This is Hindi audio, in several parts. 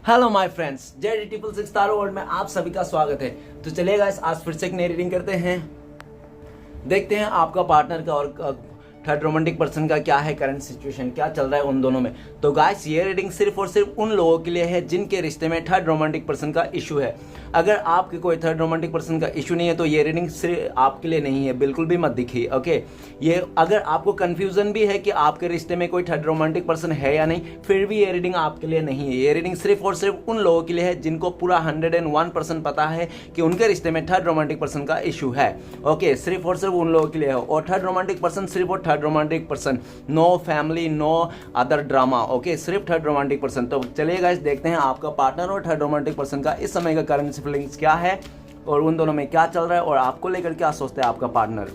Hello my friends, Z triple six taro world में आप सभी का स्वागत है। तो चलिए गाइस, आज फिर से एक नई रीडिंग करते हैं। देखते हैं आपका पार्टनर का और थर्ड रोमांटिक पर्सन का क्या है करंट सिचुएशन, क्या चल रहा है उन दोनों में। तो गाइस, ये रीडिंग सिर्फ और सिर्फ उन लोगों के लिए है जिनके रिश्ते में थर्ड रोमांटिक पर्सन का इशू है। अगर आपके कोई थर्ड रोमांटिक पर्सन का इशू नहीं है तो ये रीडिंग सिर्फ आपके लिए नहीं है, बिल्कुल भी मत दिखिए। ओके, ये अगर आपको कंफ्यूजन भी है कि आपके रिश्ते में कोई थर्ड रोमांटिक पर्सन है या नहीं, फिर भी ये रीडिंग आपके लिए नहीं है। ये रीडिंग सिर्फ और सिर्फ उन लोगों के लिए है जिनको पूरा 101% पता है कि उनके रिश्ते में थर्ड रोमांटिक पर्सन का इशू है। ओके, सिर्फ और सिर्फ उन लोगों के लिए है। और थर्ड रोमांटिक पर्सन सिर्फ और third romantic person, no family, no other drama. Okay, सिर्फ थर्ड रोमांटिक पर्सन। तो चलिए गाइस, देखते हैं आपका पार्टनर और थर्ड रोमांटिक पर्सन का इस समय का करंट फीलिंग्स क्या है और उन दोनों में क्या चल रहा है और आपको लेकर क्या सोचते हैं आपका पार्टनर।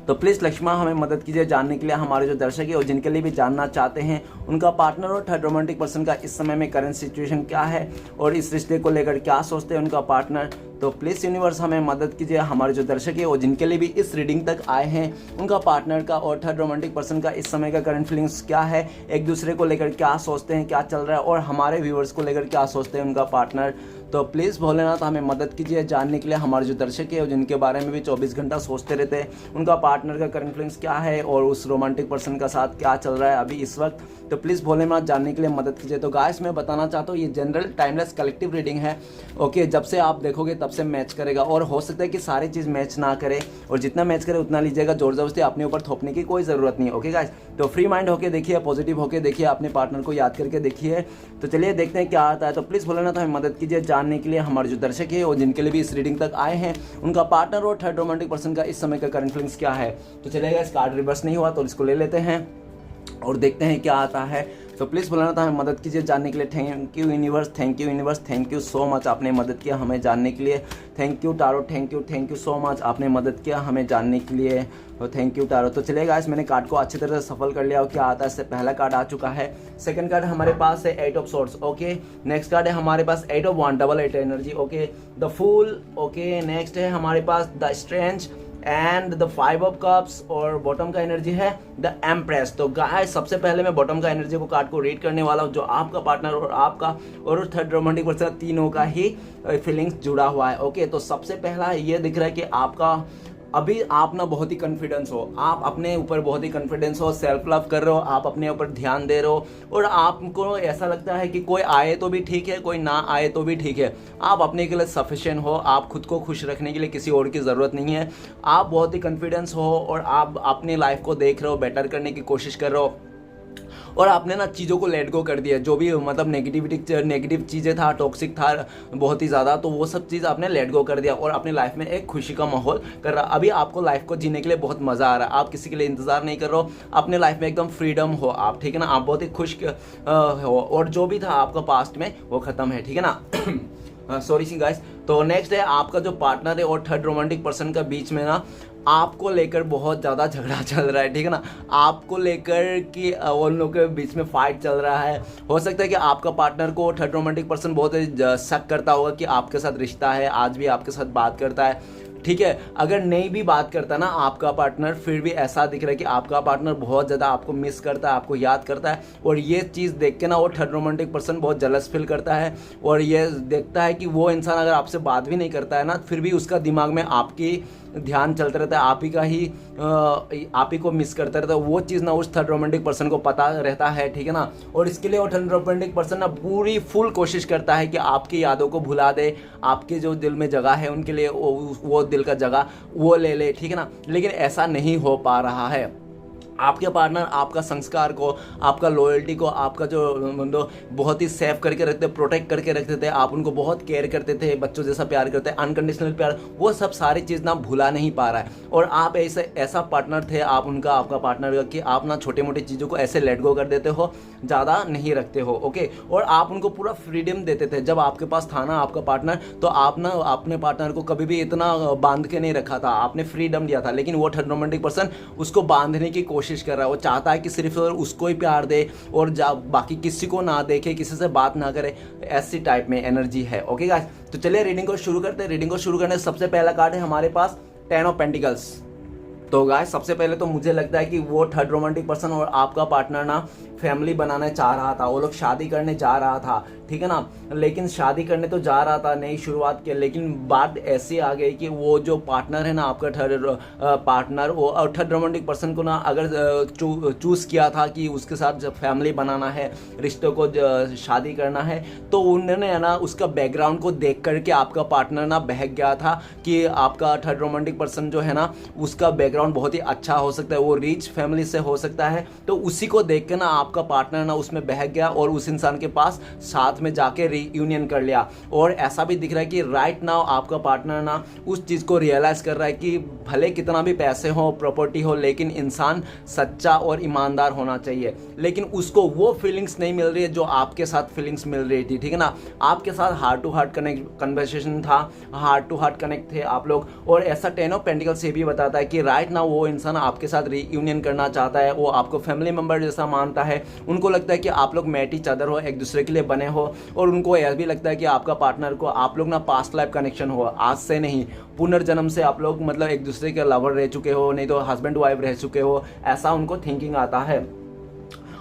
तो प्लीज़ लक्ष्मा हमें मदद कीजिए जानने के लिए। हमारे जो दर्शक है और जिनके लिए भी जानना चाहते हैं उनका पार्टनर और थर्ड रोमांटिक पर्सन का इस समय में करंट सिचुएशन क्या है और इस रिश्ते को लेकर क्या सोचते हैं उनका पार्टनर। तो प्लीज़ यूनिवर्स हमें मदद कीजिए। हमारे जो दर्शक है और जिनके लिए भी इस रीडिंग तक आए हैं उनका पार्टनर का और थर्ड रोमांटिक पर्सन का इस समय का करंट फीलिंग्स क्या है, एक दूसरे को लेकर क्या सोचते हैं, क्या चल रहा है और हमारे व्यूअर्स को लेकर क्या सोचते हैं उनका पार्टनर। तो प्लीज़ भोलेनाथ हमें मदद कीजिए जानने के लिए। हमारे जो दर्शक है और जिनके बारे में भी 24 घंटा सोचते रहते हैं उनका पार्टनर का करंट फीलिंग्स क्या है और उस रोमांटिक पर्सन का साथ क्या चल रहा है अभी इस वक्त। तो प्लीज़ भोलेनाथ जानने के लिए मदद कीजिए। तो गाइस, मैं बताना चाहता हूँ ये जनरल टाइमलेस कलेक्टिव रीडिंग है। ओके, जब से आप देखोगे तब से मैच करेगा और हो सकता है कि सारी चीज़ मैच ना करे और जितना मैच करे उतना लीजिएगा। जोर जबरदस्ती अपने ऊपर थोपने की कोई ज़रूरत नहीं है। ओके गाइस, तो फ्री माइंड होकर देखिए, पॉजिटिव होकर देखिए, अपने पार्टनर को याद करके देखिए। तो चलिए देखते हैं क्या आता है। तो प्लीज़ भोलेनाथ हमें मदद कीजिए जानने के लिए। हमारे जो दर्शक है और जिनके लिए भी इस रीडिंग तक आए हैं उनका पार्टनर और थर्ड रोमांटिक पर्सन का इस समय का करंट फीलिंग्स क्या है। तो चलेगा, इस कार्ड रिवर्स नहीं हुआ तो इसको ले लेते हैं और देखते हैं क्या आता है। तो प्लीज़ भोलेनाथ हमें मदद कीजिए जानने के लिए। Thank you universe, thank you universe, thank you so much, आपने मदद किया हमें जानने के लिए। Thank you tarot, thank you so much, आपने मदद किया हमें जानने के लिए। तो थैंक यू टारो। तो चलिए गाइस, मैंने कार्ड को अच्छी तरह से सफल कर लिया और क्या आता है। इससे पहला कार्ड आ चुका है। सेकंड कार्ड हमारे पास है 8 of swords. Okay, next card है हमारे पास 8 of wand, double 8 energy. Okay, the fool. Okay, next है हमारे पास the strange and the 5 of cups और बॉटम का एनर्जी है द एम्प्रेस। तो गाइस, सबसे पहले मैं बॉटम का एनर्जी को कार्ड को रीड करने वाला हूँ जो आपका पार्टनर और आपका और थर्ड रोमांटिक पर्सन तीनों का ही फीलिंग्स जुड़ा हुआ है। ओके, तो सबसे पहला ये दिख रहा है कि आपका अभी आप ना बहुत ही कॉन्फिडेंस हो, आप अपने ऊपर बहुत ही कॉन्फिडेंस हो, सेल्फ लव कर रहे हो, आप अपने ऊपर ध्यान दे रहे हो और आपको ऐसा लगता है कि कोई आए तो भी ठीक है, कोई ना आए तो भी ठीक है, आप अपने के लिए सफिशिएंट हो, आप खुद को खुश रखने के लिए किसी और की ज़रूरत नहीं है। आप बहुत ही कॉन्फिडेंस हो और आप अपनी लाइफ को देख रहे हो, बेटर करने की कोशिश कर रहे हो और आपने ना चीज़ों को लेट गो कर दिया। जो भी मतलब नेगेटिव चीज़ें था, टॉक्सिक था बहुत ही ज़्यादा, तो वो सब चीज़ आपने लेट गो कर दिया और अपने लाइफ में एक खुशी का माहौल कर रहा। अभी आपको लाइफ को जीने के लिए बहुत मज़ा आ रहा है, आप किसी के लिए इंतज़ार नहीं कर रहे हो, अपने लाइफ में एकदम फ्रीडम हो आप, ठीक है ना। आप बहुत ही खुश हो और जो भी था आपका पास्ट में वो ख़त्म है, ठीक है ना। Sorry see guys. तो नेक्स्ट है आपका जो पार्टनर है और थर्ड रोमांटिक पर्सन का बीच में ना आपको लेकर बहुत ज़्यादा झगड़ा चल रहा है, ठीक है ना। आपको लेकर कि उन लोगों के बीच में फाइट चल रहा है। हो सकता है कि आपका पार्टनर को थर्ड रोमांटिक पर्सन बहुत शक करता होगा कि आपके साथ रिश्ता है, आज भी आपके साथ बात करता है, ठीक है। अगर नहीं भी बात करता ना आपका पार्टनर, फिर भी ऐसा दिख रहा है कि आपका पार्टनर बहुत ज़्यादा आपको मिस करता है, आपको याद करता है और ये चीज़ देख के ना वो थर्ड रोमांटिक पर्सन बहुत जलस फील करता है और ये देखता है कि वो इंसान अगर आपसे बात भी नहीं करता है ना, फिर भी उसका दिमाग में आपकी ध्यान चलता रहता है, आप ही को मिस करता रहता है। वो चीज़ ना उस थर्ड रोमांटिक पर्सन को पता रहता है, ठीक है ना। और इसके लिए वो थर्ड रोमांटिक पर्सन ना पूरी फुल कोशिश करता है कि आपकी यादों को भुला दे, आपके जो दिल में जगह है उनके लिए वो दिल का जगह वो ले ले, ठीक है ना। लेकिन ऐसा नहीं हो पा रहा है। आपके पार्टनर आपका संस्कार को, आपका लॉयल्टी को, आपका जो मतलब बहुत ही सेफ करके रखते, प्रोटेक्ट करके रखते थे, आप उनको बहुत केयर करते थे, बच्चों जैसा प्यार करते, अनकंडीशनल प्यार, वो सब सारी चीज़ ना भुला नहीं पा रहा है। और आप ऐसा पार्टनर थे आप उनका, आपका पार्टनर कि आप ना छोटे मोटे चीज़ों को ऐसे लेट गो कर देते हो, ज़्यादा नहीं रखते हो। ओके, और आप उनको पूरा फ्रीडम देते थे जब आपके पास था ना आपका पार्टनर, तो आप ना अपने पार्टनर को कभी भी इतना बांध के नहीं रखा था, आपने फ्रीडम दिया था। लेकिन वो थर्ड रोमांटिक पर्सन उसको बांधने की कोशिश कर रहा है, वो चाहता है कि सिर्फ उसको ही प्यार दे और बाकी किसी को ना देखे, किसी से बात ना करे, ऐसी टाइप में एनर्जी है। ओके गाइस, तो चलिए रीडिंग को शुरू करते हैं। रीडिंग को शुरू करने से सबसे पहला कार्ड है हमारे पास 10 ऑफ पेंटिकल्स। तो गाइस सबसे पहले तो मुझे लगता है कि वो थर्ड रोमांटिक पर्सन और आपका पार्टनर ना फैमिली बनाना चाह रहा था, वो लोग शादी करने जा रहा था, ठीक है ना। लेकिन शादी करने तो जा रहा था, नई शुरुआत की, लेकिन बात ऐसी आ गई कि वो जो पार्टनर है ना आपका थर्ड पार्टनर, वो और थर्ड रोमांटिक पर्सन को ना अगर चूज किया था कि उसके साथ जब फैमिली बनाना है, रिश्तों को शादी करना है, तो उन्होंने ना उसका बैकग्राउंड को देख करके आपका पार्टनर ना बहक गया था कि आपका थर्ड रोमांटिक पर्सन जो है ना उसका बैकग्राउंड बहुत ही अच्छा हो सकता है, वो रिच फैमिली से हो सकता है। तो उसी को देख के ना आपका पार्टनर ना उसमें बहक गया और उस इंसान के पास साथ में जाके रीयूनियन कर लिया। और ऐसा भी दिख रहा है कि राइट नाउ आपका पार्टनर ना उस चीज़ को रियलाइज कर रहा है कि भले कितना भी पैसे हो, प्रॉपर्टी हो, लेकिन इंसान सच्चा और ईमानदार होना चाहिए। लेकिन उसको वो फीलिंग्स नहीं मिल रही है जो आपके साथ फीलिंग्स मिल रही थी, ठीक है ना। आपके साथ हार्ट टू हार्ट कन्वर्सेशन था, हार्ट टू हार्ट कनेक्ट थे आप लोग। और ऐसा 10 ऑफ पेंटिकल्स से भी बताता है कि राइट नाउ वो इंसान आपके साथ रीयूनियन करना चाहता है, वो आपको फैमिली मेंबर जैसा मानता है। उनको लगता है कि आप लोग मैटी चादर हो, एक दूसरे के लिए बने हो। और उनको यह भी लगता है कि आपका पार्टनर को आप लोग ना पास्ट लाइफ कनेक्शन हो, आज से नहीं, पुनर्जन्म से आप लोग मतलब एक दूसरे के लवर रह चुके हो, नहीं तो हस्बैंड वाइफ रह चुके हो, ऐसा उनको थिंकिंग आता है।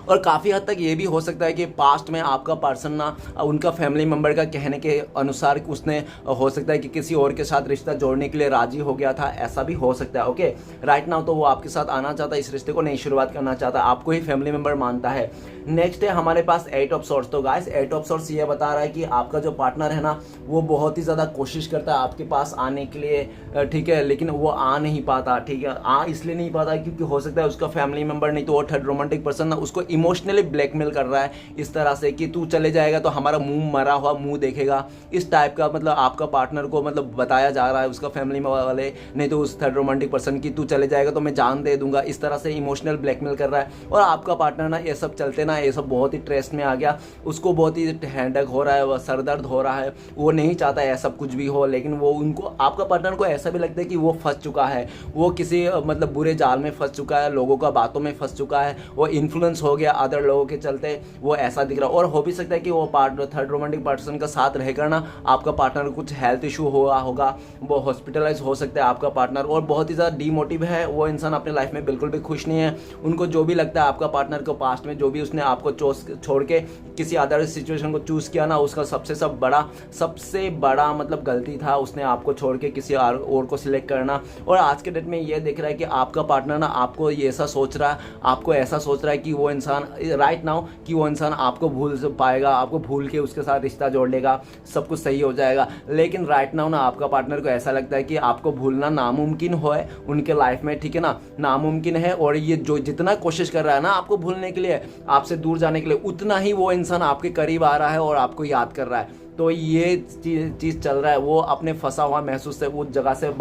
और काफ़ी हद तक ये भी हो सकता है कि पास्ट में आपका पर्सन ना उनका फैमिली मेम्बर का कहने के अनुसार उसने हो सकता है कि किसी और के साथ रिश्ता जोड़ने के लिए राजी हो गया था, ऐसा भी हो सकता है। ओके, राइट नाउ तो वो आपके साथ आना चाहता है, इस रिश्ते को नई शुरुआत करना चाहता है, आपको ही फैमिली मेम्बर मानता है। नेक्स्ट है हमारे पास 8 ऑफ सॉर्ड्स। तो गाइस 8 ऑफ सॉर्ड्स ये बता रहा है कि आपका जो पार्टनर है ना वो बहुत ही ज़्यादा कोशिश करता है आपके पास आने के लिए, ठीक है, लेकिन वो आ नहीं पाता, ठीक है। आ इसलिए नहीं पाता क्योंकि हो सकता है उसका फैमिली मेम्बर, नहीं तो वो थर्ड रोमांटिक पर्सन ना उसको इमोशनली ब्लैकमेल कर रहा है इस तरह से कि तू चले जाएगा तो हमारा मुंह मरा हुआ मुंह देखेगा, इस टाइप का मतलब आपका पार्टनर को मतलब बताया जा रहा है उसका फैमिली वाले, नहीं तो उस थर्ड रोमांटिक पर्सन की तू चले जाएगा तो मैं जान दे दूंगा, इस तरह से इमोशनल ब्लैकमेल कर रहा है। और आपका पार्टनर ना ये सब चलते ना ये सब बहुत ही स्ट्रेस में आ गया, उसको बहुत ही हैंडक हो रहा है, सर दर्द हो रहा है, वो नहीं चाहता ऐसा कुछ भी हो, लेकिन वो उनको आपका पार्टनर को ऐसा भी लगता है कि वो फंस चुका है, वो किसी मतलब बुरे जाल में फंस चुका है, लोगों का बातों में फंस चुका है, वो इन्फ्लुएंस हो गया अदर लोगों के चलते, वो ऐसा दिख रहा है। और हो भी सकता है कि वो थर्ड रोमांटिक पर्सन का साथ रहकर ना आपका पार्टनर को कुछ हेल्थ इशू हुआ होगा, वो हॉस्पिटलाइज हो सकता है आपका पार्टनर, और बहुत ही ज़्यादा डीमोटिव है, वो इंसान अपने लाइफ में बिल्कुल भी खुश नहीं है। उनको जो भी लगता है आपका पार्टनर को पास्ट में जो भी उसने आपको छोड़ के किसी अदर सिचुएशन को चूज़ किया ना, उसका सबसे बड़ा मतलब गलती था उसने आपको छोड़ के किसी और को सिलेक्ट करना। और आज के डेट में ये देख रहा है कि आपका पार्टनर ना आपको ऐसा सोच रहा है कि वो इंसान राइट नाउ कि वो इंसान आपको भूल पाएगा, आपको भूल के उसके साथ रिश्ता जोड़ लेगा, सब कुछ सही हो जाएगा। लेकिन राइट नाउ ना आपका पार्टनर को ऐसा लगता है कि आपको भूलना नामुमकिन है उनके लाइफ में, ठीक है ना, नामुमकिन है। और ये जो जितना कोशिश कर रहा है ना आपको भूलने के लिए, आपसे दूर जाने के लिए, उतना ही वो इंसान आपके करीब आ रहा है और आपको याद कर रहा है। तो ये चीज़ चल रहा है, वो अपने फंसा हुआ महसूस से उस जगह से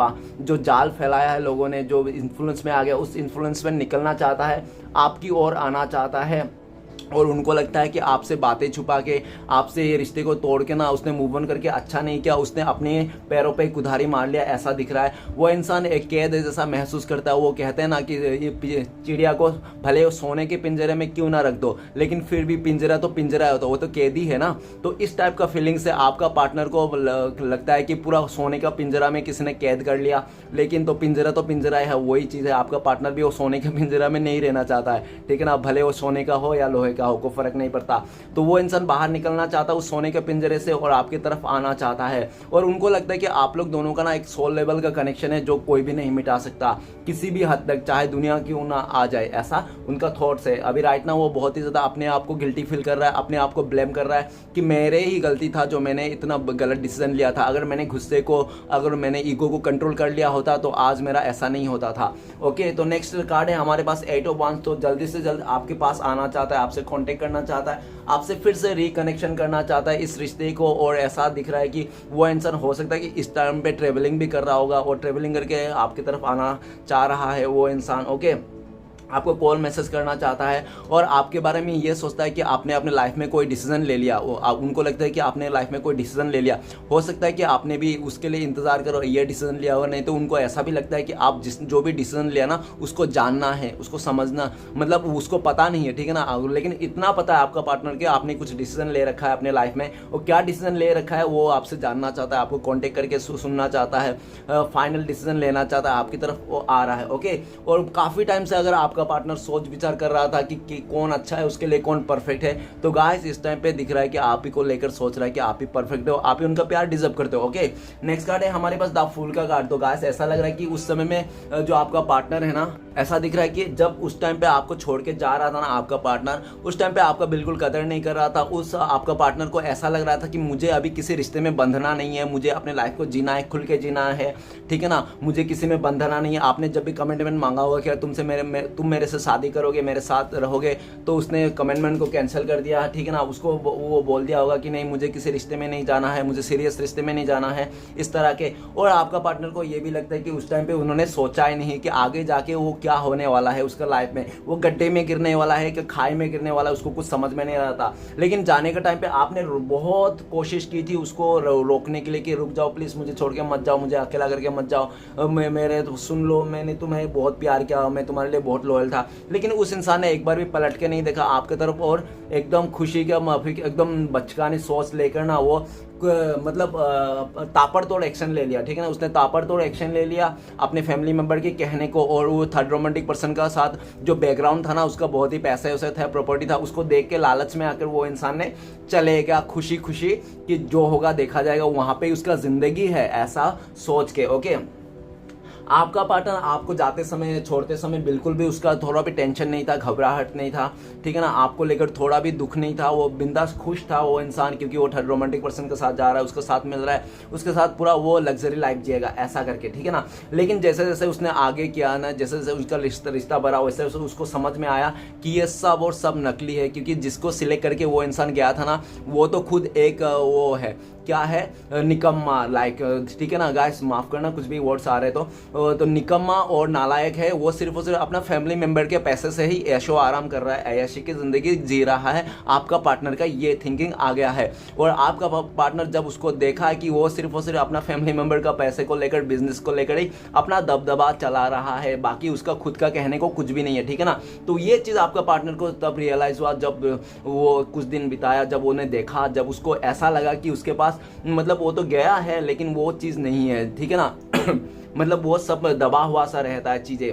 जो जाल फैलाया है लोगों ने, जो इन्फ्लुएंस में आ गया, उस इन्फ्लुएंस में निकलना चाहता है, आपकी ओर आना चाहता है। और उनको लगता है कि आपसे बातें छुपा के, आपसे ये रिश्ते को तोड़ के ना उसने मूव ऑन करके अच्छा नहीं किया, उसने अपने पैरों पे कुल्हाड़ी मार लिया, ऐसा दिख रहा है। वो इंसान एक कैद जैसा महसूस करता है। वो कहते हैं ना कि ये चिड़िया को भले सोने के पिंजरे में क्यों ना रख दो, लेकिन फिर भी पिंजरा तो पिंजरा है, तो वो तो कैदी है ना। तो इस टाइप का फीलिंग से आपका पार्टनर को लगता है कि पूरा सोने का पिंजरा में किसी ने कैद कर लिया, लेकिन तो पिंजरा है, वही चीज़ है। आपका पार्टनर भी वो सोने के पिंजरा में नहीं रहना चाहता है, ठीक है ना, भले वो सोने का हो या लोहे का हो, को फर्क नहीं पड़ता। तो वो इंसान बाहर निकलना चाहता है उस सोने के पिंजरे से और आपकी तरफ आना चाहता है। और उनको लगता है कि आप लोग दोनों का ना एक सोल लेवल का कनेक्शन है जो कोई भी नहीं मिटा सकता किसी भी हद तक, चाहे दुनिया क्यों ना आ जाए, ऐसा उनका थॉट्स है। अभी राइट ना वो बहुत ही ज़्यादा अपने आप को गिल्टी फील कर रहा है, अपने आप को ब्लेम कर रहा है कि मेरे ही गलती था जो मैंने इतना गलत डिसीजन लिया था। अगर मैंने गुस्से को, अगर मैंने ईगो को कंट्रोल कर लिया होता तो आज मेरा ऐसा नहीं होता था। ओके, तो नेक्स्ट कार्ड है हमारे पास 8 ऑफ वांड्स। तो जल्दी से जल्द आपके पास आना चाहता है, आपसे कॉन्टेक्ट करना चाहता है, आपसे फिर से रिकनेक्शन करना चाहता है इस रिश्ते को। और ऐसा दिख रहा है कि वो इंसान हो सकता है कि इस टाइम पे ट्रेवलिंग भी कर रहा होगा और ट्रेवलिंग करके आपकी तरफ आना चाह रहा है वो इंसान। ओके, आपको कॉल मैसेज करना चाहता है और आपके बारे में ये सोचता है कि आपने अपने लाइफ में कोई डिसीजन ले लिया, उनको लगता है कि आपने लाइफ में कोई डिसीजन ले लिया। हो सकता है कि आपने भी उसके लिए इंतज़ार करो ये डिसीजन लिया हो, नहीं तो उनको ऐसा भी लगता है कि आप जो भी डिसीजन लिया ना उसको जानना है, उसको समझना, मतलब उसको पता नहीं है, ठीक है ना, लेकिन इतना पता है आपका पार्टनर कि आपने कुछ डिसीजन ले रखा है अपने लाइफ में, और क्या डिसीजन ले रखा है वो आपसे जानना चाहता है, आपको कॉन्टेक्ट करके सुनना चाहता है, फाइनल डिसीजन लेना चाहता है, आपकी तरफ वो आ रहा है। ओके, और काफ़ी टाइम से अगर आपका पार्टनर सोच विचार कर रहा था कि कौन अच्छा है, उसके लिए कौन परफेक्ट है, तो गाइस इस टाइम पे दिख रहा है कि आप ही को लेकर सोच रहा है कि आप ही परफेक्ट हो, आप ही उनका प्यार डिजर्व करते हो। ओके, नेक्स्ट कार्ड है हमारे पास द फूल का कार्ड। तो गाइस ऐसा लग रहा है कि उस समय में जो आपका पार्टनर है ना, ऐसा दिख रहा है कि जब उस टाइम पे आपको छोड़ के जा रहा था ना आपका पार्टनर, उस टाइम पे आपका बिल्कुल कदर नहीं कर रहा था। उस आपका पार्टनर को ऐसा लग रहा था कि मुझे अभी किसी रिश्ते में बंधना नहीं है, मुझे अपने लाइफ को जीना है, खुल के जीना है, ठीक है ना, मुझे किसी में बंधना नहीं है। आपने जब भी कमिटमेंट मांगा होगा कि तुम मेरे से शादी करोगे, मेरे साथ रहोगे, तो उसने कमिटमेंट को कैंसिल कर दिया, ठीक है ना, उसको वो बोल दिया होगा कि नहीं मुझे किसी रिश्ते में नहीं जाना है, मुझे सीरियस रिश्ते में नहीं जाना है, इस तरह के। और आपका पार्टनर को ये भी लगता है कि उस टाइम पे उन्होंने सोचा ही नहीं कि आगे जाके वो क्या होने वाला है उसका लाइफ में, वो गड्ढे में गिरने वाला है कि खाई में गिरने वाला है, उसको कुछ समझ में नहीं आ रहा था। लेकिन जाने के टाइम पे आपने बहुत कोशिश की थी उसको रोकने के लिए कि रुक जाओ प्लीज, मुझे छोड़ के मत जाओ, मुझे अकेला करके मत जाओ, मेरे सुन लो, मैंने तुम्हें बहुत प्यार किया, मैं तुम्हारे लिए बहुत लॉयल था। लेकिन उस इंसान ने एक बार भी पलट के नहीं देखा आपके तरफ, और एकदम खुशी का माफी, एकदम बचकानी सोच लेकर ना वो मतलब ताबड़तोड़ एक्शन ले लिया, ठीक है ना, उसने ताबड़तोड़ एक्शन ले लिया अपने फैमिली मेंबर के कहने को। और वो थर्ड रोमांटिक पर्सन का साथ जो बैकग्राउंड था ना, उसका बहुत ही पैसे उसे था, प्रॉपर्टी था, उसको देख के लालच में आकर वो इंसान ने चले गया खुशी खुशी कि जो होगा देखा जाएगा, वहां पे उसका जिंदगी है ऐसा सोच के। ओके, आपका पार्टनर आपको जाते समय, छोड़ते समय बिल्कुल भी उसका थोड़ा भी टेंशन नहीं था, घबराहट नहीं था, ठीक है ना, आपको लेकर थोड़ा भी दुख नहीं था, वो बिंदास खुश था वो इंसान, क्योंकि वो थर्ड रोमांटिक पर्सन के साथ जा रहा है, उसके साथ मिल रहा है, उसके साथ पूरा वो लग्जरी लाइफ जिएगा ऐसा करके, ठीक है ना। लेकिन जैसे जैसे उसने आगे किया ना, जैसे जैसे उसका रिश्ता बढ़ा, वैसे वैसे उसको समझ में आया कि ये सब और सब नकली है, क्योंकि जिसको सिलेक्ट करके वो इंसान गया था ना, वो तो खुद एक वो है, क्या है, निकम्मा, लाइक, ठीक है ना गाइस, माफ करना कुछ भी वर्ड्स आ रहे तो निकम्मा और नालायक है वो, सिर्फ और सिर्फ अपना फैमिली मेंबर के पैसे से ही ऐशो आराम कर रहा है, ऐयाशी की जिंदगी जी रहा है। आपका पार्टनर का ये थिंकिंग आ गया है, और आपका पार्टनर जब उसको देखा है कि वो सिर्फ और सिर्फ अपना फैमिली मेंबर का पैसे को लेकर, बिजनेस को लेकर ही अपना दबदबा चला रहा है, बाकी उसका खुद का कहने को कुछ भी नहीं है, ठीक है ना। तो ये चीज़ आपका पार्टनर को तब रियलाइज हुआ जब वो कुछ दिन बिताया, जब उन्हें देखा, जब उसको ऐसा लगा कि उसके पास, मतलब वो तो गया है लेकिन वो चीज़ नहीं है, ठीक है ना मतलब वो सब दबा हुआ सा रहता है, चीज़ें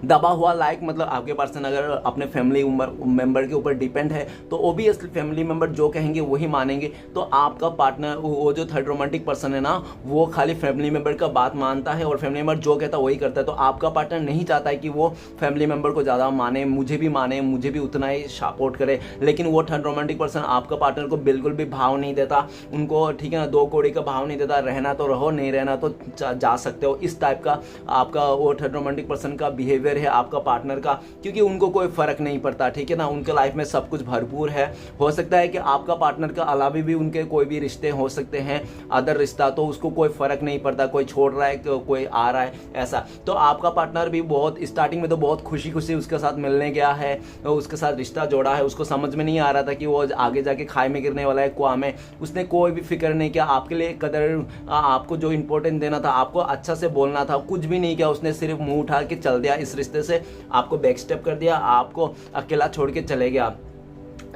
दबा हुआ, लाइक मतलब आपके पर्सन अगर अपने फैमिली मेंबर के ऊपर डिपेंड है तो ओबियसली फैमिली मेंबर जो कहेंगे वही मानेंगे। तो आपका पार्टनर, वो जो थर्ड रोमांटिक पर्सन है ना, वो खाली फैमिली मेंबर का बात मानता है और फैमिली मेंबर जो कहता है वही करता है। तो आपका पार्टनर नहीं चाहता है कि वो फैमिली मेंबर को ज़्यादा माने, मुझे भी उतना ही सपोर्ट करे। लेकिन वो थर्ड रोमांटिक पर्सन आपका पार्टनर को बिल्कुल भी भाव नहीं देता उनको, ठीक है ना, 2 कौड़ी का भाव नहीं देता, रहना तो रहो, नहीं रहना तो जा सकते हो, इस टाइप का आपका वो थर्ड रोमांटिक पर्सन का बिहेवियर है आपका पार्टनर का, क्योंकि उनको कोई फर्क नहीं पड़ता, ठीक है ना, उनके लाइफ में सब कुछ भरपूर है। हो सकता है कि आपका पार्टनर का अलावा भी उनके कोई भी रिश्ते हो सकते हैं, अदर रिश्ता, तो उसको कोई फर्क नहीं पड़ता, कोई छोड़ रहा है कोई आ रहा है ऐसा। तो आपका पार्टनर भी बहुत स्टार्टिंग में तो बहुत खुशी खुशी उसके साथ मिलने गया है, तो उसके साथ रिश्ता जोड़ा है, उसको समझ में नहीं आ रहा था कि वो आगे जाके खाई में गिरने वाला है, कुआं में। उसने कोई भी फिक्र नहीं किया, आपके लिए कदर, आपको जो इंपॉर्टेंट देना था, आपको अच्छा से बोलना था, कुछ भी नहीं किया उसने, सिर्फ मुंह उठा के चल दिया इस रिश्ते से, आपको बैक स्टेप कर दिया, आपको अकेला छोड़ के चले गया।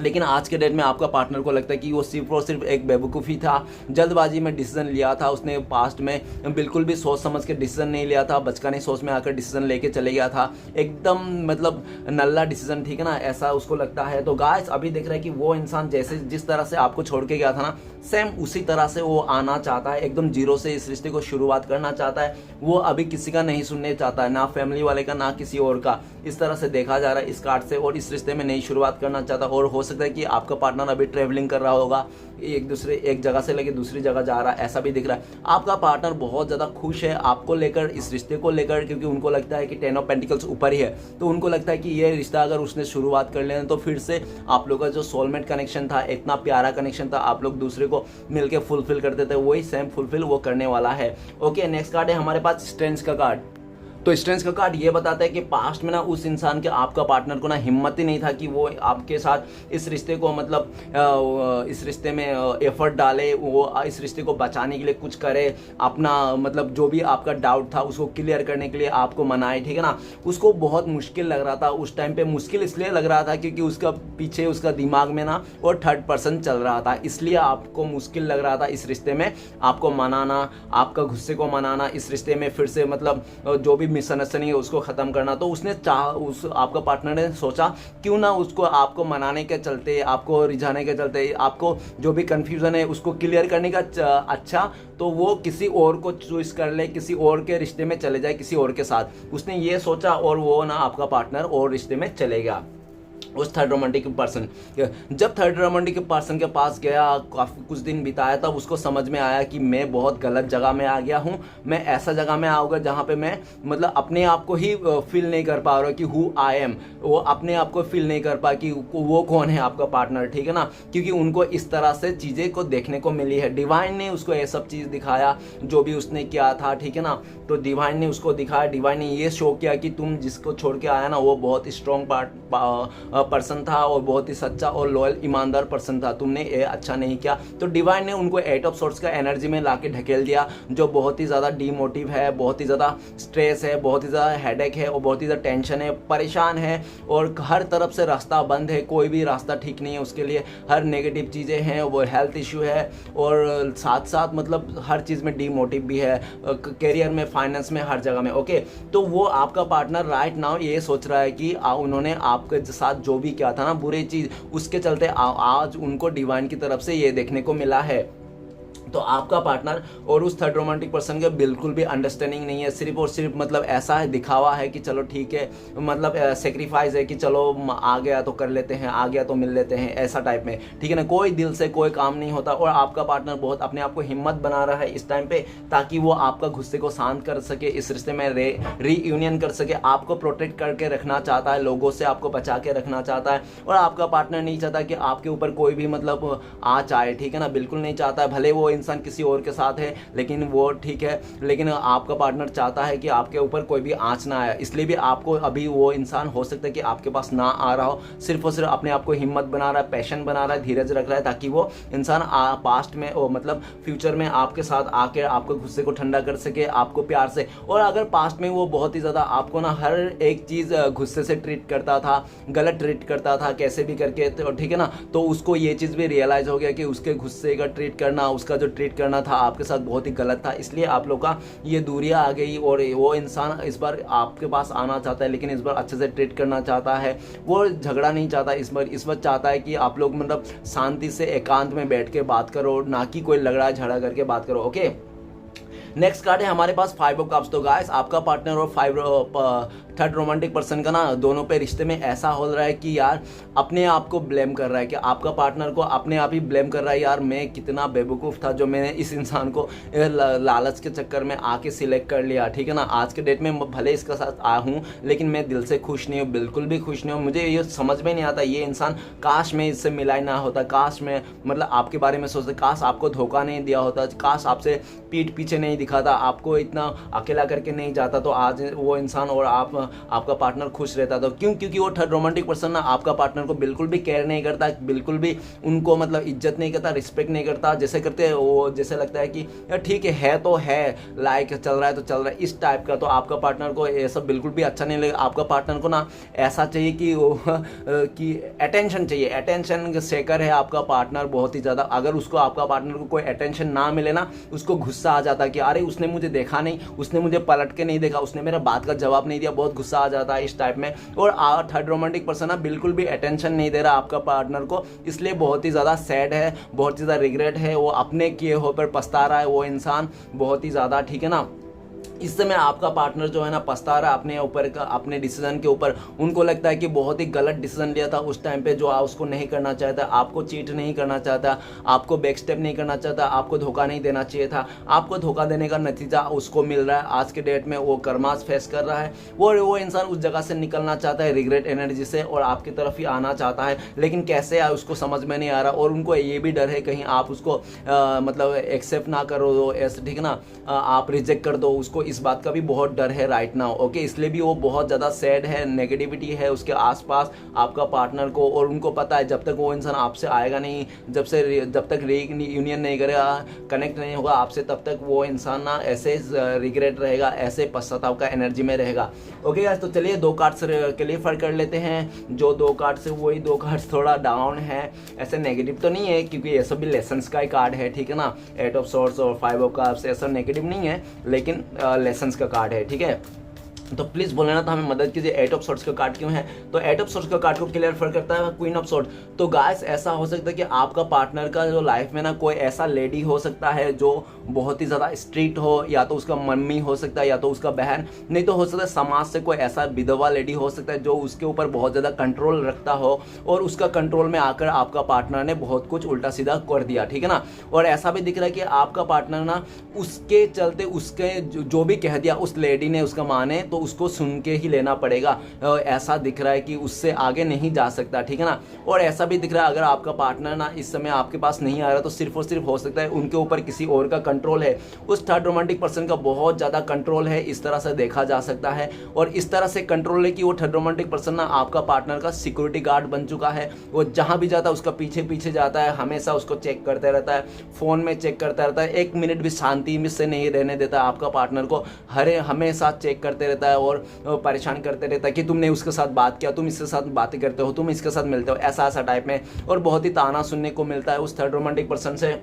लेकिन आज के डेट में आपका पार्टनर को लगता है कि वो सिर्फ और सिर्फ एक बेवकूफ़ी था, जल्दबाजी में डिसीजन लिया था उसने, पास्ट में बिल्कुल भी सोच समझ के डिसीजन नहीं लिया था, बचकानी सोच में आकर डिसीजन लेके चले गया था, एकदम मतलब नल्ला डिसीजन, ठीक है ना, ऐसा उसको लगता है। तो गाइस अभी देख रहे हैं कि वो इंसान जैसे जिस तरह से आपको छोड़ के गया था ना, सेम उसी तरह से वो आना चाहता है, एकदम जीरो से इस रिश्ते को शुरुआत करना चाहता है। वो अभी किसी का नहीं सुनने चाहता है, ना फैमिली वाले का ना किसी और का, इस तरह से देखा जा रहा है इस कार्ड से, और इस रिश्ते में नई शुरुआत करना चाहता। और हो सकता है कि आपका पार्टनर अभी ट्रेवलिंग कर रहा होगा, एक जगह से लेके दूसरी जगह जा रहा है, ऐसा भी दिख रहा है। आपका पार्टनर बहुत ज़्यादा खुश है आपको लेकर, इस रिश्ते को लेकर, क्योंकि उनको लगता है कि 10 ऑफ पेंटिकल्स ऊपर ही है, तो उनको लगता है कि ये रिश्ता अगर उसने शुरुआत कर लेना तो फिर से आप लोगों का जो सोलमेट कनेक्शन था, इतना प्यारा कनेक्शन था, आप लोग दूसरे को मिलकर फुलफिल करते थे, वही सेम फुलफिल वो करने वाला है। ओके, नेक्स्ट कार्ड है हमारे पास स्ट्रेंथ का कार्ड। तो स्ट्रेंथ का कार्ड ये बताता है कि पास्ट में ना उस इंसान के, आपका पार्टनर को ना हिम्मत ही नहीं था कि वो आपके साथ इस रिश्ते को मतलब इस रिश्ते में एफर्ट डाले, वो इस रिश्ते को बचाने के लिए कुछ करे, अपना मतलब जो भी आपका डाउट था उसको क्लियर करने के लिए आपको मनाए, ठीक है ना। उसको बहुत मुश्किल लग रहा था उस टाइम पे। मुश्किल इसलिए लग रहा था क्योंकि उसका पीछे उसका दिमाग में ना और थर्ड पर्सन चल रहा था, इसलिए आपको मुश्किल लग रहा था इस रिश्ते में आपको मनाना, आपका गुस्से को मनाना, इस रिश्ते में फिर से मतलब जो भी मिसअंडरस्टैंडिंग है उसको ख़त्म करना। तो उसने उस आपका पार्टनर ने सोचा क्यों ना उसको आपको मनाने के चलते, आपको रिझाने के चलते, आपको जो भी कन्फ्यूज़न है उसको क्लियर करने का अच्छा तो वो किसी और को चूज कर ले, किसी और के रिश्ते में चले जाए, किसी और के साथ उसने ये सोचा, और वो ना आपका पार्टनर और रिश्ते में चले गया उस थर्ड रोमांटिक पर्सन। जब थर्ड रोमांटिक पर्सन के पास गया, काफ़ी कुछ दिन बिताया, तब उसको समझ में आया कि मैं बहुत गलत जगह में आ गया हूँ। मैं ऐसा जगह में आऊँगा जहाँ पे मैं मतलब अपने आप को ही फील नहीं कर पा रहा कि हु आई एम, वो अपने आप को फील नहीं कर पा कि वो कौन है आपका पार्टनर, ठीक है ना। क्योंकि उनको इस तरह से चीज़ें को देखने को मिली है, डिवाइन ने उसको ये सब चीज़ दिखाया जो भी उसने किया था, ठीक है ना। तो डिवाइन ने उसको दिखाया, डिवाइन ने ये शो किया कि तुम जिसको छोड़ के आया ना वो बहुत स्ट्रॉन्ग पर्सन था और बहुत ही सच्चा और लॉयल ईमानदार पर्सन था, तुमने ये अच्छा नहीं किया। तो डिवाइन ने उनको 8 ऑफ सोर्ट्स का एनर्जी में लाके ढकेल दिया, जो बहुत ही ज़्यादा डीमोटिव है, बहुत ही ज़्यादा स्ट्रेस है, बहुत ही ज़्यादा हेडेक है और बहुत ही ज़्यादा टेंशन है, परेशान है और हर तरफ से रास्ता बंद है, कोई भी रास्ता ठीक नहीं है उसके लिए, हर नेगेटिव चीज़ें हैं, वो हेल्थ इशू है और साथ साथ मतलब हर चीज़ में डीमोटिव भी है, करियर में, फाइनेंस में, हर जगह में। ओके, तो वो आपका पार्टनर राइट नाउ ये सोच रहा है कि उन्होंने आपके साथ जो भी किया था ना बुरी चीज, उसके चलते आज उनको डिवाइन की तरफ से ये देखने को मिला है। तो आपका पार्टनर और उस थर्ड रोमांटिक पर्सन के बिल्कुल भी अंडरस्टैंडिंग नहीं है, सिर्फ और सिर्फ मतलब ऐसा है, दिखावा है कि चलो ठीक है, मतलब सेक्रीफाइस है कि चलो आ गया तो कर लेते हैं, आ गया तो मिल लेते हैं, ऐसा टाइप में, ठीक है ना। कोई दिल से कोई काम नहीं होता और आपका पार्टनर बहुत अपने आप को हिम्मत बना रहा है इस टाइम पे, ताकि वो आपका गुस्से को शांत कर सके, इस रिश्ते में रीयूनियन कर सके, आपको प्रोटेक्ट करके रखना चाहता है, लोगों से आपको बचा के रखना चाहता है। और आपका पार्टनर नहीं चाहता कि आपके ऊपर कोई भी मतलब आँच आए, ठीक है ना, बिल्कुल नहीं चाहता है। भले वो इंसान किसी और के साथ है लेकिन वो ठीक है, लेकिन आपका पार्टनर चाहता है कि आपके ऊपर कोई भी आंच ना आए। इसलिए भी आपको अभी वो इंसान हो सकता है कि आपके पास ना आ रहा हो, सिर्फ और सिर्फ अपने आप को हिम्मत बना रहा है, पैशन बना रहा है, धीरज रख रहा है, ताकि वो इंसान पास्ट में मतलब फ्यूचर में आपके साथ आके आपके गुस्से को ठंडा कर सके, आपको प्यार से। और अगर पास्ट में वो बहुत ही ज़्यादा आपको ना हर एक चीज़ गुस्से से ट्रीट करता था, गलत ट्रीट करता था कैसे भी करके, तो ठीक है ना, तो उसको ये चीज़ भी रियलाइज़ हो गया कि उसके गुस्से का ट्रीट करना, उसका जो ट्रीट करना था आपके साथ बहुत ही गलत था। इसलिए आप लोग का ये दूरियां आ गई और वो इंसान इस बार आपके पास आना चाहता है, लेकिन इस बार अच्छे से ट्रीट करना चाहता है, वो झगड़ा नहीं चाहता इस बार चाहता है कि आप लोग मतलब शांति से एकांत में बैठ के बात करो, ना कि कोई लड़ाई झगड़ा करके बात करो। ओके, नेक्स्ट कार्ड है हमारे पास 5 ऑफ कप्स। तो गाइस आपका पार्टनर और थर्ड रोमांटिक पर्सन का ना दोनों पे रिश्ते में ऐसा हो रहा है कि यार अपने आप को ब्लेम कर रहा है, कि आपका पार्टनर को अपने आप ही ब्लेम कर रहा है, यार मैं कितना बेवकूफ़ था जो मैंने इस इंसान को लालच के चक्कर में आके सिलेक्ट कर लिया, ठीक है ना। आज के डेट में भले इसके साथ आया हूँ लेकिन मैं दिल से खुश नहीं हूँ, बिल्कुल भी खुश नहीं हूँ। मुझे ये समझ में नहीं आता ये इंसान, काश मैं इससे मिला ही ना होता, काश मैं मतलब आपके बारे में सोचता, काश आपको धोखा नहीं दिया होता, काश आपसे पीठ पीछे नहीं दिखाता, आपको इतना अकेला करके नहीं जाता, तो आज वो इंसान और आपका पार्टनर खुश रहता था। क्यों? क्योंकि वो थर्ड रोमांटिक पर्सन ना आपका पार्टनर को बिल्कुल भी केयर नहीं करता, बिल्कुल भी उनको मतलब इज्जत नहीं करता, रिस्पेक्ट नहीं करता। जैसे करते वो जैसे लगता है कि यार ठीक है तो है, लाइक चल रहा है तो चल रहा है, इस टाइप का। तो आपका पार्टनर को ये सब बिल्कुल भी अच्छा नहीं लगेगा। आपका पार्टनर को ना ऐसा चाहिए कि वो कि अटेंशन चाहिए, अटेंशन सेकर है आपका पार्टनर बहुत ही ज़्यादा। अगर उसको आपका पार्टनर को कोई अटेंशन ना मिले ना, उसको गुस्सा आ जाता है कि अरे उसने मुझे देखा नहीं, उसने मुझे पलट के नहीं देखा, उसने मेरा बात का जवाब नहीं दिया, बहुत गुस्सा आ जाता है इस टाइप में। और थर्ड रोमांटिक पर्सन ना बिल्कुल भी अटेंशन नहीं दे रहा आपका पार्टनर को, इसलिए बहुत ही ज़्यादा सैड है, बहुत ही ज़्यादा रिग्रेट है, वो अपने किए हो पर पछता रहा है वो इंसान बहुत ही ज़्यादा, ठीक है ना। इस समय आपका पार्टनर जो है ना पछता रहा है अपने ऊपर का, अपने डिसीजन के ऊपर। उनको लगता है कि बहुत ही गलत डिसीजन लिया था उस टाइम पे, जो उसको नहीं करना चाहता, आपको चीट नहीं करना चाहता, आपको बैक स्टेप नहीं करना चाहता, आपको धोखा नहीं देना चाहिए था। आपको धोखा देने का नतीजा उसको मिल रहा है आज के डेट में, वो कर्मास फेस कर रहा है। वो इंसान उस जगह से निकलना चाहता है रिग्रेट एनर्जी से और आपकी तरफ ही आना चाहता है, लेकिन कैसे आए उसको समझ में नहीं आ रहा। और उनको ये भी डर है कहीं आप उसको मतलब एक्सेप्ट ना करो ऐसे, ठीक है ना, आप रिजेक्ट कर दो उसको, इस बात का भी बहुत डर है राइट नाउ। ओके, इसलिए भी वो बहुत ज़्यादा सैड है, नेगेटिविटी है उसके आसपास आपका पार्टनर को, और उनको पता है जब तक वो इंसान आपसे आएगा नहीं, जब तक रीयूनियन नहीं करेगा, कनेक्ट नहीं होगा आपसे, तब तक वो इंसान ना ऐसे रिग्रेट रहेगा, ऐसे पश्चाताप का एनर्जी में रहेगा। ओके गाइस, तो चलिए 2 कार्ड्स क्लियर कर लेते हैं। जो 2 कार्ड से वही 2 कार्ड्स थोड़ा डाउन है, ऐसे नेगेटिव तो नहीं है क्योंकि ये सब भी लेसन्स का ही कार्ड है, ठीक है ना। 8 ऑफ सॉर्ड्स और 5 ऑफ कप्स ऐसा नेगेटिव नहीं है, लेकिन लेसन्स का कार्ड है, ठीक है। तो प्लीज़ बोले ना तो हमें मदद कीजिए। 8 ऑफ सॉर्ड्स का कार्ड क्यों है? तो 8 ऑफ सॉर्ड्स का कार्ड को क्लियर करता है क्वीन ऑफ सॉर्ड। तो गाइस ऐसा हो सकता है कि आपका पार्टनर का जो लाइफ में ना कोई ऐसा लेडी हो सकता है जो बहुत ही ज़्यादा स्ट्रिक्ट हो, या तो उसका मम्मी हो सकता है, या तो उसका बहन, नहीं तो हो सकता है समाज से कोई ऐसा विधवा लेडी हो सकता है जो उसके ऊपर बहुत ज़्यादा कंट्रोल रखता हो, और उसका कंट्रोल में आकर आपका पार्टनर ने बहुत कुछ उल्टा सीधा कर दिया, ठीक है ना। और ऐसा भी दिख रहा है कि आपका पार्टनर ना उसके चलते उसके जो भी कह दिया उस लेडी ने, उसका माँ ने, तो उसको सुन के ही लेना पड़ेगा। ऐसा दिख रहा है कि उससे आगे नहीं जा सकता, ठीक है ना। और ऐसा भी दिख रहा है अगर आपका पार्टनर ना इस समय आपके पास नहीं आ रहा तो सिर्फ और सिर्फ हो सकता है उनके ऊपर किसी और का कंट्रोल है, उस थर्ड रोमांटिक पर्सन का बहुत ज़्यादा कंट्रोल है, इस तरह से देखा जा सकता है। और इस तरह से कंट्रोल है कि वो थर्ड रोमांटिक पर्सन ना आपका पार्टनर का सिक्योरिटी गार्ड बन चुका है। वो जहाँ भी जाता है उसका पीछे पीछे जाता है, हमेशा उसको चेक करते रहता है, फ़ोन में चेक करता रहता है, 1 मिनट भी शांति में से नहीं रहने देता है आपका पार्टनर को, हमेशा चेक करते रहता है और परेशान करते रहता है कि तुमने उसके साथ बात किया, तुम इसके साथ बातें करते हो, तुम इसके साथ मिलते हो, ऐसा टाइप में। और बहुत ही ताना सुनने को मिलता है उस थर्ड रोमांटिक पर्सन से।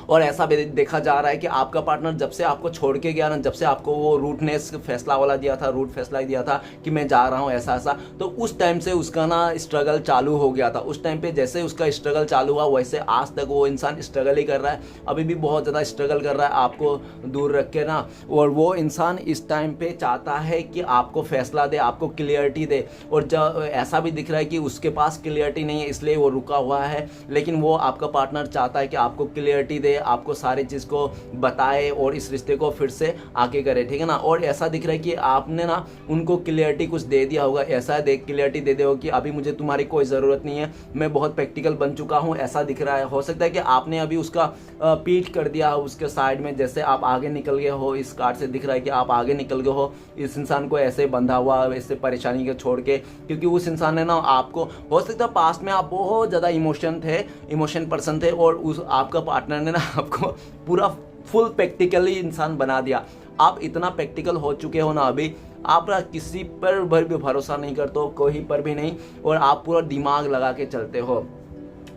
और ऐसा भी देखा जा रहा है कि आपका पार्टनर जब से आपको छोड़ के गया ना, जब से आपको वो रूटनेस फैसला वाला दिया था, रूट फैसला दिया था कि मैं जा रहा हूँ ऐसा, तो उस टाइम से उसका ना स्ट्रगल चालू हो गया था। उस टाइम पे जैसे उसका स्ट्रगल चालू हुआ वैसे आज तक वो इंसान स्ट्रगल ही कर रहा है, अभी भी बहुत ज़्यादा स्ट्रगल कर रहा है आपको दूर रख के ना। और वो इंसान इस टाइम पे चाहता है कि आपको फैसला दे, आपको क्लियरिटी दे। और जब ऐसा भी दिख रहा है कि उसके पास क्लियरिटी नहीं है इसलिए वो रुका हुआ है, लेकिन वो आपका पार्टनर चाहता है कि आपको क्लियरिटी दे, आपको सारी चीज़ को बताए और इस रिश्ते को फिर से आगे करे, ठीक है ना। और ऐसा दिख रहा है कि आपने ना उनको क्लियरिटी कुछ दे दिया होगा, ऐसा क्लियरिटी दे दिया होगा कि अभी मुझे तुम्हारी कोई ज़रूरत नहीं है, मैं बहुत प्रैक्टिकल बन चुका हूँ, ऐसा दिख रहा है। हो सकता है कि आपने अभी उसका पीठ कर दिया हो उसके साइड में, जैसे आप आगे निकल गए हो। इस कार्ड से दिख रहा है कि आप आगे निकल गए हो इस इंसान को ऐसे बंधा हुआ, ऐसे परेशानी के छोड़ के, क्योंकि उस इंसान ने ना आपको, हो सकता है पास्ट में आप बहुत ज़्यादा इमोशन पर्सन थे और उस आपका पार्टनर ने ना आपको पूरा फुल प्रैक्टिकली इंसान बना दिया। आप इतना प्रैक्टिकल हो चुके हो ना अभी, आप किसी पर भी भरोसा नहीं करते हो, कोई पर भी नहीं, और आप पूरा दिमाग लगा के चलते हो।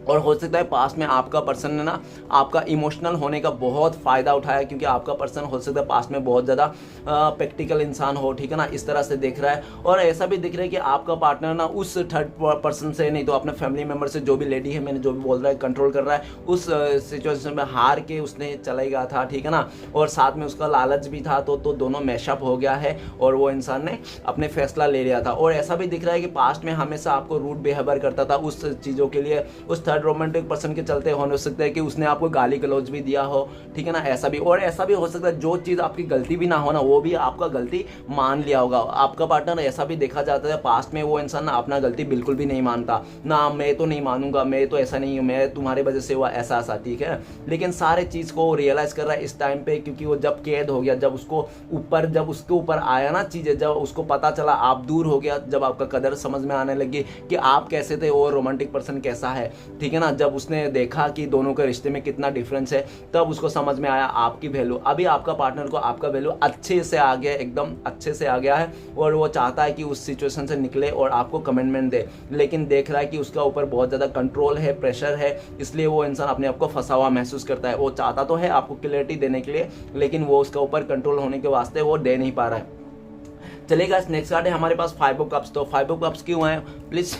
और हो सकता है पास्ट में आपका पर्सन ने ना आपका इमोशनल होने का बहुत फ़ायदा उठाया, क्योंकि आपका पर्सन हो सकता है पास्ट में बहुत ज़्यादा प्रैक्टिकल इंसान हो, ठीक है ना, इस तरह से देख रहा है। और ऐसा भी दिख रहा है कि आपका पार्टनर ना उस थर्ड पर्सन से, नहीं तो अपने फैमिली मेम्बर से, जो भी लेडी है मैंने जो भी बोल रहा है, कंट्रोल कर रहा है, उस सिचुएशन में हार के उसने चला गया था, ठीक है ना। और साथ में उसका लालच भी था, तो दोनों मैशअप हो गया है और वो इंसान ने अपने फैसला ले लिया था। और ऐसा भी दिख रहा है कि पास्ट में हमेशा आपको रूड बिहेवियर करता था उस चीज़ों के लिए, उस थर्ड रोमांटिक पर्सन के चलते हो सकता है कि उसने आपको गाली गलौज भी दिया हो, ठीक है ना, ऐसा भी। और ऐसा भी हो सकता है जो चीज़ आपकी गलती भी ना हो ना, वो भी आपका गलती मान लिया होगा आपका पार्टनर। ऐसा भी देखा जाता है पास्ट में वो इंसान ना अपना गलती बिल्कुल भी नहीं मानता ना, मैं तो नहीं मानूंगा, मैं तो ऐसा नहीं हूँ, मैं तुम्हारी वजह से हुआ ऐसा, ठीक है। लेकिन सारे चीज़ को रियलाइज़ कर रहा है इस टाइम पे, क्योंकि वो जब कैद हो गया, जब उसके ऊपर आया ना चीज़ें, जब उसको पता चला, आप दूर हो गया, जब आपका कदर समझ में आने लगी कि आप कैसे थे और रोमांटिक पर्सन कैसा है, ठीक है ना। जब उसने देखा कि दोनों के रिश्ते में कितना डिफरेंस है, तब उसको समझ में आया आपकी वैल्यू। अभी आपका पार्टनर को आपका वैल्यू अच्छे से आ गया, एकदम अच्छे से आ गया है, और वो चाहता है कि उस सिचुएशन से निकले और आपको कमिटमेंट दे। लेकिन देख रहा है कि उसका ऊपर बहुत ज़्यादा कंट्रोल है, प्रेशर है, इसलिए वो इंसान अपने आप को फंसा हुआ महसूस करता है। वो चाहता तो है आपको क्लियरिटी देने के लिए, लेकिन वो उसका ऊपर कंट्रोल होने के वास्ते वो दे नहीं पा रहा है। चलेगा, नेक्स्ट कार्ड है हमारे पास 5 ऑफ कप्स। तो 5 ऑफ कप्स क्यों है प्लीज़,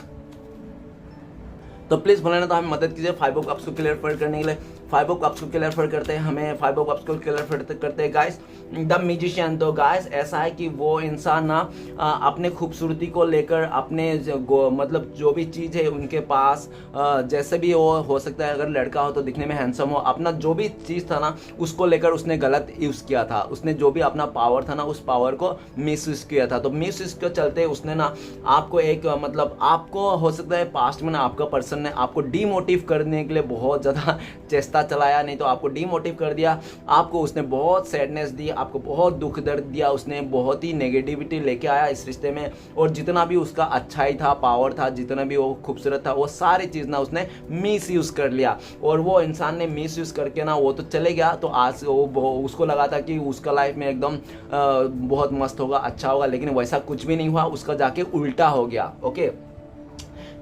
तो प्लीज़ बोले ना तो हमें मदद कीजिए 5 ऑफ कप्स को क्लियर करने के लिए। 5 ऑफ कप्स को क्लियर करते हैं, हमें 5 ऑफ कप्स को क्लियर करते हैं गाइस, द म्यूजिशियन। तो गाइस ऐसा है कि वो इंसान ना अपने खूबसूरती को लेकर, अपने मतलब जो भी चीज़ है उनके पास, जैसे भी वो हो सकता है, अगर लड़का हो तो दिखने में हैंडसम हो, अपना जो भी चीज़ था ना उसको लेकर उसने गलत यूज़ किया था। उसने जो भी अपना पावर था ना उस पावर को मिस यूज़ किया था। तो मिस यूज़ के चलते उसने ना आपको एक मतलब, आपको हो सकता है पास्ट में ना आपका पर्सन ने आपको डीमोटिव करने के लिए बहुत ज़्यादा चेष्टा रास्ता चलाया, नहीं तो आपको डीमोटिव कर दिया, आपको उसने बहुत सैडनेस दी, आपको बहुत दुख दर्द दिया, उसने बहुत ही नेगेटिविटी लेके आया इस रिश्ते में। और जितना भी उसका अच्छाई था, पावर था, जितना भी वो खूबसूरत था, वो सारी चीज़ ना उसने मिस यूज़ कर लिया। और वो इंसान ने मिस यूज़ करके ना वो तो चले गया। तो आज वो उसको लगा था कि उसका लाइफ में एकदम बहुत मस्त होगा, अच्छा होगा, लेकिन वैसा कुछ भी नहीं हुआ, उसका जाके उल्टा हो गया। ओके,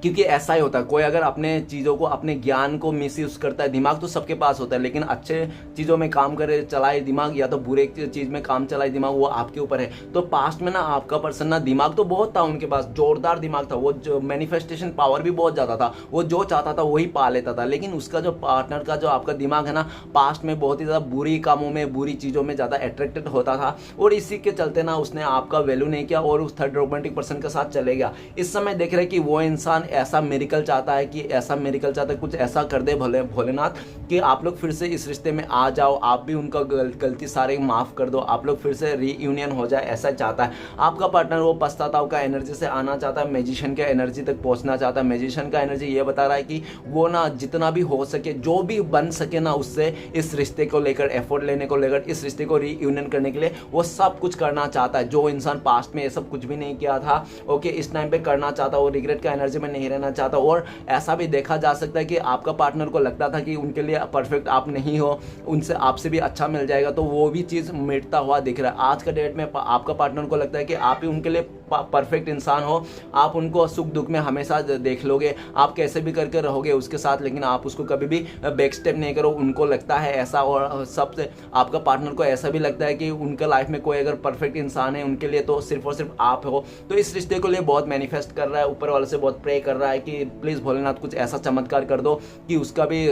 क्योंकि ऐसा ही होता है, कोई अगर अपने चीज़ों को, अपने ज्ञान को मिसयूज करता है, दिमाग तो सबके पास होता है, लेकिन अच्छे चीज़ों में काम करे चलाए दिमाग या तो बुरे चीज़ में काम चलाए दिमाग, वो आपके ऊपर है। तो पास्ट में ना आपका पर्सन ना दिमाग तो बहुत था उनके पास, जोरदार दिमाग था, वो जो मैनिफेस्टेशन पावर भी बहुत ज़्यादा था, वो जो चाहता था वही पा लेता था। लेकिन उसका जो पार्टनर का जो आपका दिमाग है ना, पास्ट में बहुत ही ज़्यादा बुरी कामों में, बुरी चीज़ों में ज़्यादा अट्रैक्टेड होता था, और इसी के चलते ना उसने आपका वैल्यू नहीं किया और उस थर्ड रोमांटिक पर्सन के साथ चले गया। इस समय देख रहे कि वो इंसान ऐसा मेरिकल चाहता है, कि ऐसा मेरिकल चाहता है, कुछ ऐसा कर दे भोलेनाथ कि आप लोग फिर से इस रिश्ते में आ जाओ, आप भी उनका गलती सारे माफ़ कर दो, आप लोग फिर से रीयूनियन हो जाए, ऐसा चाहता है आपका पार्टनर। वो पश्चाताप का एनर्जी से आना चाहता है, मैजिशियन का एनर्जी तक पहुंचना चाहता है। मैजिशियन का एनर्जी ये बता रहा है कि वो ना जितना भी हो सके, जो भी बन सके ना, उससे इस रिश्ते को लेकर, एफर्ट लेने को लेकर, इस रिश्ते को रीयूनियन करने के लिए वो सब कुछ करना चाहता है। जो इंसान पास्ट में ये सब कुछ भी नहीं किया था, ओके, इस टाइम पे करना चाहता, वो रिग्रेट का एनर्जी में नहीं रहना चाहता। और ऐसा भी देखा जा सकता है कि आपका पार्टनर को लगता था कि उनके लिए परफेक्ट आप नहीं हो, उनसे आपसे भी अच्छा मिल जाएगा, तो वो भी चीज़ मिटता हुआ दिख रहा है। आज का डेट में आपका पार्टनर को लगता है कि आप ही उनके लिए परफेक्ट इंसान हो, आप उनको सुख दुख में हमेशा देख लोगे, आप कैसे भी करके रहोगे उसके साथ, लेकिन आप उसको कभी भी बैक स्टेप नहीं करो, उनको लगता है ऐसा। और सबसे आपका पार्टनर को ऐसा भी लगता है कि उनका लाइफ में कोई अगर परफेक्ट इंसान है उनके लिए तो सिर्फ और सिर्फ आप हो। तो इस रिश्ते को लिए बहुत मैनिफेस्ट कर रहा है, ऊपर वाले से बहुत प्रे कर रहा है कि प्लीज़ भोलेनाथ कुछ ऐसा चमत्कार कर दो कि उसका भी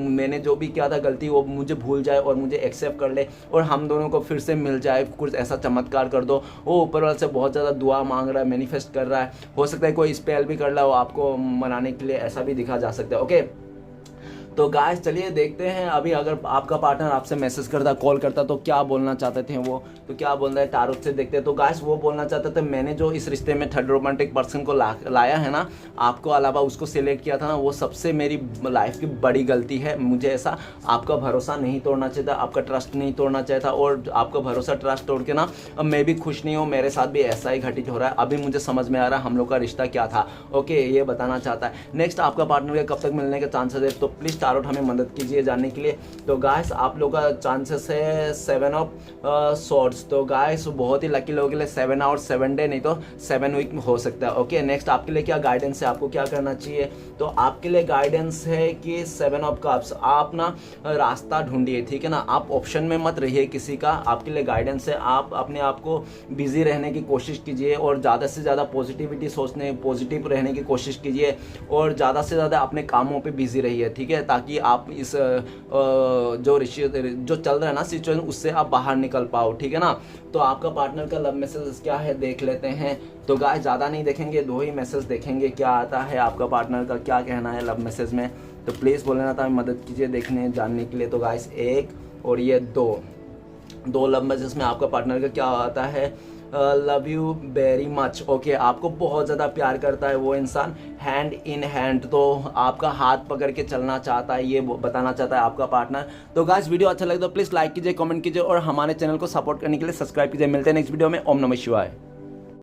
मैंने जो भी किया था गलती, वो मुझे भूल जाए और मुझे एक्सेप्ट कर ले, और हम दोनों को फिर से मिल जाए, कुछ ऐसा चमत्कार कर दो। वो ऊपर वाले से बहुत ज़्यादा दुआ मांग रहा है, मैनिफेस्ट कर रहा है। हो सकता है कोई स्पेल भी कर रहा हो आपको मनाने के लिए, ऐसा भी दिखा जा सकता है। ओके, तो गाइस चलिए देखते हैं अभी अगर आपका पार्टनर आपसे मैसेज करता, कॉल करता, तो क्या बोलना चाहते थे वो, तो क्या बोल रहे हैं टारोट से देखते हैं। तो गाइस वो बोलना चाहते थे, मैंने जो इस रिश्ते में थर्ड रोमांटिक पर्सन को लाया है ना, आपको अलावा उसको सिलेक्ट किया था ना, वो सबसे मेरी लाइफ की बड़ी गलती है। मुझे ऐसा आपका भरोसा नहीं तोड़ना चाहिए था, आपका ट्रस्ट नहीं तोड़ना चाहिए था, और आपका भरोसा ट्रस्ट तोड़ के ना अब मैं भी खुश नहीं हूँ, मेरे साथ भी ऐसा ही घटित हो रहा है। अभी मुझे समझ में आ रहा है हम लोग का रिश्ता क्या था। ओके, ये बताना चाहता है। नेक्स्ट, आपका पार्टनर के कब तक मिलने के चांसेस है, तो प्लीज़ टारोट हमें मदद कीजिए जानने के लिए। तो गाइस आप लोग का चांसेस है 7 ऑफ सॉर्ड्स। तो गाइस बहुत ही लकी लोगों के लिए 7 आवर 7 डे, नहीं तो 7 वीक हो सकता है। ओके, नेक्स्ट आपके लिए क्या गाइडेंस है, आपको क्या करना चाहिए, तो आपके लिए गाइडेंस है कि 7 ऑफ कप्स, आप ना रास्ता ढूंढिए, ठीक है ना, आप ऑप्शन में मत रहिए किसी का। आपके लिए गाइडेंस है, आप अपने आप को बिजी रहने की कोशिश कीजिए और ज़्यादा से ज़्यादा पॉजिटिविटी सोचने, पॉजिटिव रहने की कोशिश कीजिए, और ज़्यादा से ज़्यादा अपने कामों पे बिजी रहिए, ठीक है, ताकि आप इस जो चल रहा है ना सिचुएशन, उससे आप बाहर निकल पाओ, ठीक है ना। तो आपका पार्टनर का लव मैसेज क्या है देख लेते हैं। तो गाइस ज़्यादा नहीं देखेंगे, 2 ही मैसेज देखेंगे, क्या आता है आपका पार्टनर का, क्या कहना है लव मैसेज में। तो प्लीज़ बोलना था मदद कीजिए देखने जानने के लिए। तो गाइस 1 और ये 2 लव मैसेज में आपका पार्टनर का क्या आता है, love you very much. Okay, आपको बहुत ज़्यादा प्यार करता है वो इंसान, हैंड इन हैंड, तो आपका हाथ पकड़ के चलना चाहता है, ये बताना चाहता है आपका पार्टनर। तो गाइस वीडियो अच्छा लगे तो प्लीज़ लाइक कीजिए, कमेंट कीजिए, और हमारे चैनल को सपोर्ट करने के लिए सब्सक्राइब कीजिए। मिलते हैं नेक्स्ट वीडियो में। ओम नमः शिवाय।